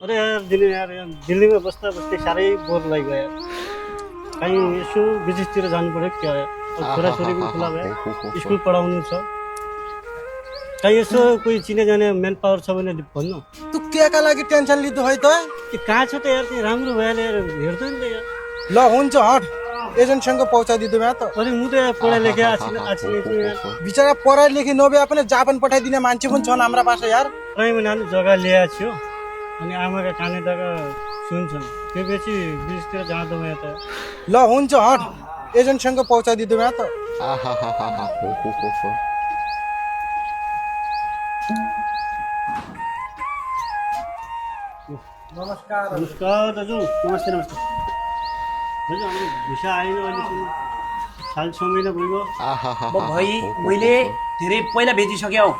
अरे यार दिल्लीमा बस्दा बस्दै साह्रै बोर लाग्यो यार। कहीँ यसो विदेशतिर जानु पर्यो क्या यार। छोराछोरी पनि खुला भयो, स्कुल पढाउनु छ। कहीँ यसो कोही चिने जाने मेन पावर छ भने भन्नु। तू केका लागि टेन्सन लिँदो है त? कहाँ छ त यार, त्यो राम्रो भइहाल्यो यार, हेर्दै नि त यार। ल हुन्छ हट, एजेन्टसँग पहुँचाइदिँदो भए त। अरे म त यार पढा लेखे आछि यार। बिचरा पढाइ लेखी नभए पनि जापान पठाइदिने मान्छे पनि छन् हाम्रा पास यार। कहीँ नानी जग्गा ल्याएको छु अनि आमाका कानेदाका सुन्छन्, त्यो बेसी विदेशतिर जाँदो भयो त। ल हुन्छ हट, एजेन्टसँग पहुँचाइदिँदो भए त। नमस्कार नमस्कार दाजु। नमस्ते नमस्ते दाजु, हाम्रो भिसा आएन अहिलेसम्म, साल 6 महिना भइगयो। भाइ मैले धेरै पहिला भेजिसकेँ हौ,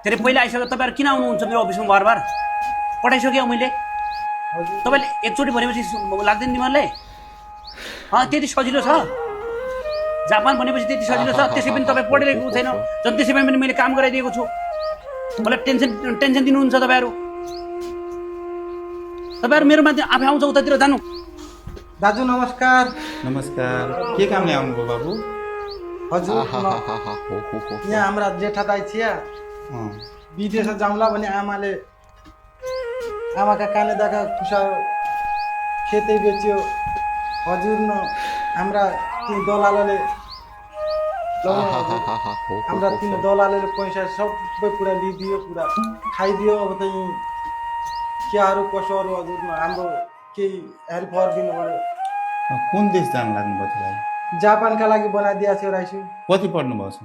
धेरै पहिला आइसक्यो। तपाईँहरू किन आउनुहुन्छ मेरो अफिसमा बार बार? पठाइसकेँ मैले। तपाईँले एकचोटि भनेपछि लाग्दैन तिमीहरूलाई? त्यति सजिलो छ जापान भनेपछि, त्यति सजिलो छ। त्यसै पनि तपाईँ पढिरहेको छैन, झन् त्यसै पनि मैले काम गराइदिएको छु। मलाई टेन्सन दिनुहुन्छ तपाईँहरू मेरो माथि आफै आउँछ उतातिर जानु। दाजु नमस्कार। नमस्कार, के कामले आउनुभयो बाबु? हजुर यहाँ हाम्रा जेठा दाइ छिया विदेश जाउँला भने आमाका कानेदाका खुसा खेतै बेच्यो। हजुर न हाम्रा ती दलालले हाम्रा तीन दलालले पैसा सबै पुरा लिदियो, पुरा खाइदियो। अब त केहरू कसोहरू हजुर न हाम्रो केही हेल्प गरिदिनु पर्यो। कुन देश जानु लाग्नुभयो तपाईँलाई? जापानका लागि बनाइदिएको थियो राइसु। कति पढ्नुभएको छ?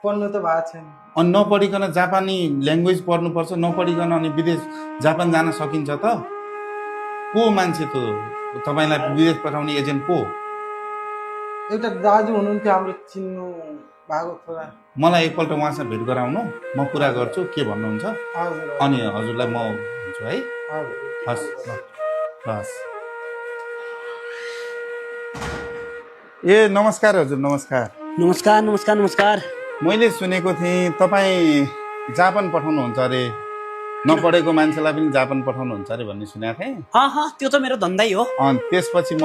पढ्नु त भएको छैन। अनि नपढिकन जापानी ल्याङ्ग्वेज पढ्नुपर्छ, नपढिकन अनि विदेश जापान जान सकिन्छ त? को मान्छे त तपाईँलाई विदेश पठाउने एजेन्ट को? एउटा दाजु हुनुहुन्थ्यो हाम्रो चिन्नु भएको छोरा। मलाई एकपल्ट उहाँसँग भेट गराउनु, म कुरा गर्छु के भन्नुहुन्छ, हजुर अनि हजुरलाई म भन्छु है। हजुर हस् ल हस्। ए नमस्कार हजुर, नमस्कार। नमस्कार नमस्कार नमस्कार। मैले सुनेको थिएँ तपाईँ जापान पठाउनुहुन्छ अरे, नपढेको मान्छेलाई पनि जापान पठाउनुहुन्छ अरे भन्ने सुनेको थिएँ। त्यो त मेरो धन्दै हो। अनि त्यसपछि म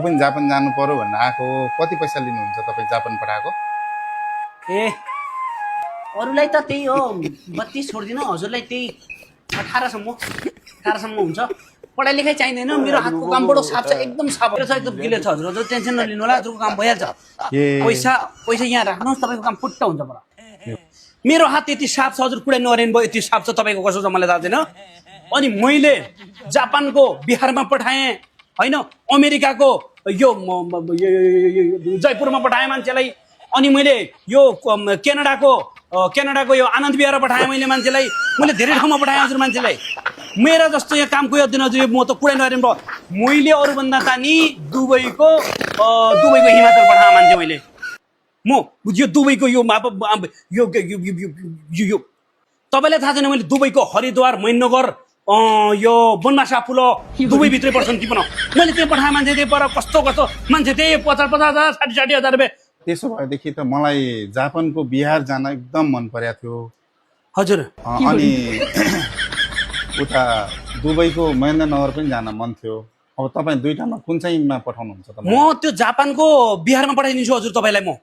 पनि जापान जानु पर्यो भनेर आएको। कति पैसा लिनुहुन्छ तपाईँ जापान पठाएको? अरूलाई त त्यही हो 32 छोडिदिनु, हजुरलाई त्यही 18सम्म हुन्छ। पढाइ लेखाइ चाहिँदैन, मेरो हातको काम बडो साफ छ, एकदम साफ छ, एकदम क्लियर छ। हजुर टेन्सन नलिनु होला, हजुरको काम भइहाल्छ। पैसा यहाँ राख्नुहोस्, तपाईँको काम फुट्ट हुन्छ बडा। मेरो हात यति साफ छ, हजुर कुनै नरेन भयो, यति साफ छ। तपाईँको कसो छ मलाई थाहा छैन। अनि मैले जापानको बिहारमा पठाएँ होइन, अमेरिकाको यो जयपुरमा पठाएँ मान्छेलाई। अनि मैले यो क्यानाडाको यो आनन्द विहार पठाएँ मैले मान्छेलाई। मैले धेरै ठाउँमा पठाएँ हजुर मान्छेलाई। मेरा जस्तो यहाँ काम कोही दिन हजुर, म त कुनै नरेन भयो। मैले अरूभन्दा त नि दुबईको हिमाचल पठाएँ मान्छे मैले। म यो दुबईको यो तपाईँलाई थाहा छैन, मैले दुबईको हरिद्वार, महेन्द्रनगर, यो बनमासा पुलो दुबईभित्रै पर्छन् ती पनि मैले त्यहाँ पठाएँ मान्छे। त्यही पर कस्तो मान्छे त्यही 50,000 60,000 रुपियाँ। त्यसो भएदेखि त मलाई जापानको बिहार जान एकदम मन परेको थियो हजुर। अनि उता दुबईको महेन्द्रनगर पनि जान मन थियो। अब तपाईँ दुईटामा कुन चाहिँमा पठाउनुहुन्छ त? म त्यो जापानको बिहारमा पठाइदिन्छु हजुर तपाईँलाई म।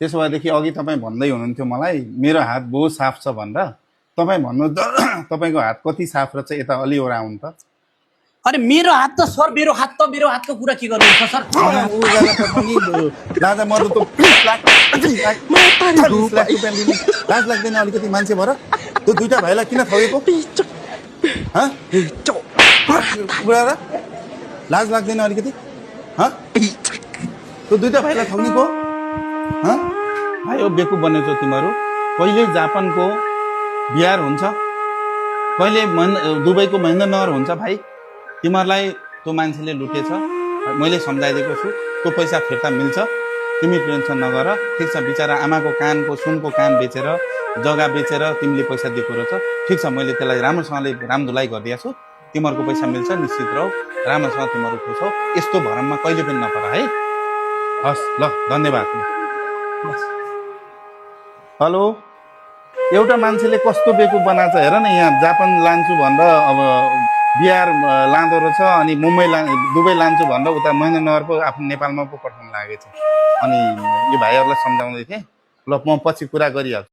त्यसो भएदेखि अघि तपाईँ भन्दै हुनुहुन्थ्यो मलाई मेरो हात बहुत साफ छ भनेर। तपाईँ भन्नु त तपाईँको हात कति साफ रहेछ, यता अलि ओरा आउनु त। अरे मेरो हात त सर, मेरो हातको कुरा के गर्नुहुन्छ सर? लाज लाग्दैन अलिकति मान्छे भएर? त्यो दुईटा भाइलाई किन थगेको? लाज लाग्दैन अलिकति? त्यो दुईटा भाइलाई ठग्नेको भाइ हो, बेकुब बनेछौ तिमीहरू। कहिले जापानको बिहार हुन्छ, कहिले दुबईको महेन्द्रनगर हुन्छ। भाइ तिमीहरूलाई त्यो मान्छेले लुटेछ, मैले सम्झाइदिएको छु। त्यो पैसा फिर्ता मिल्छ, तिमी टेन्सन नगर, ठिक छ। बिचरा आमाको कानको सुनको कान बेचेर, जग्गा बेचेर तिमीले पैसा दिएको रहेछ, ठिक छ। मैले त्यसलाई राम्रोसँगले रामधुलाई गरिदिएको छु। तिमीहरूको पैसा मिल्छ, निश्चित रह, राम्रोसँग तिमीहरू खुस हौ। यस्तो भरममा कहिले पनि नपर है। हस् ल, धन्यवाद। हेलो एउटा मान्छेले कस्तो बेकुब बनाएको छ हेर न, यहाँ जापान लान्छु भनेर अब बिहार लाँदो रहेछ, अनि मुम्बई दुबई लान्छु भनेर उता महेन्द्रनगर पो आफ्नो नेपालमा पो पठाउनु लागेको छ। अनि यो भाइहरूलाई सम्झाउँदै थिएँ। ल म पछि कुरा गरिहाल्छु।